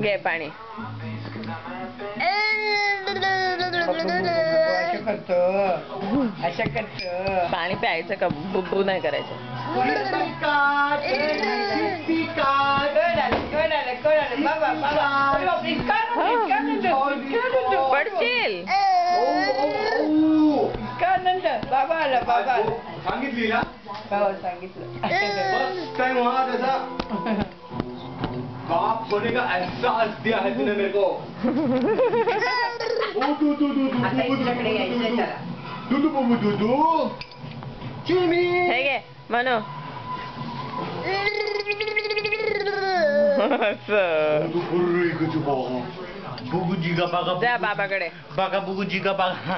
घे पाणी. पाणी प्यायचं का? बुब्बू नाही करायचं. पडशील. बाबा आला. बाबा सांगितली ना. सांगितलं. फर्स्ट टाइम हुआ त्याचा. बाप बनेगा एहसास दिया है तूने मेरे को. हे घे म्हणू. बुगुजीगा बागा जा बाबाकडे. बागा बुगुजीगा बागा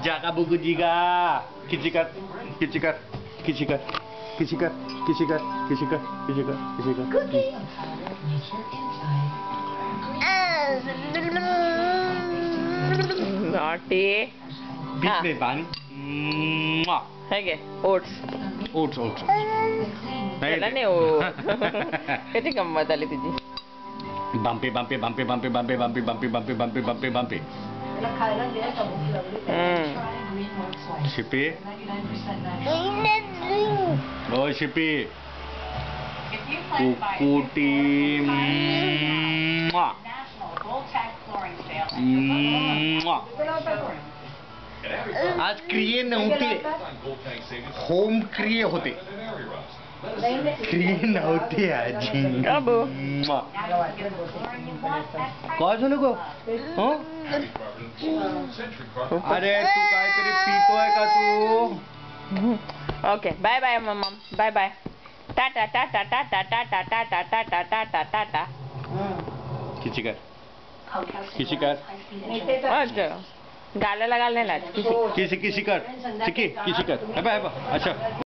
जागा बुगुजीगा. किचिकर किचिकर किचिकर किचिकर किचिकर किचिकर किचिकर किचिकर. नॉटी. बीच में पानी. हे घे ओट्स. Oats oats. त्याला नाही ओ. किती गंमत आली तुझी. बांपे बांपे बांपे बांपे बांपे बांपे बांपे बांपे बांपे बांपे बांपे. शिपी. ओ शिपी. कुकुटी. आज क्रिये नव्हते. होम क्रिये होते. क्रिये नव्हते आजी. काय झालं गो? अरे तू काहीतरी पितोय का तू? Okay bye bye mama. Bye bye. Tata tata tata tata tata tata tata tata. किचिकर किचिकर. अच्छा गालाला घाल नाही लागत. किसी किसी कर. किसी कर. अच्छा.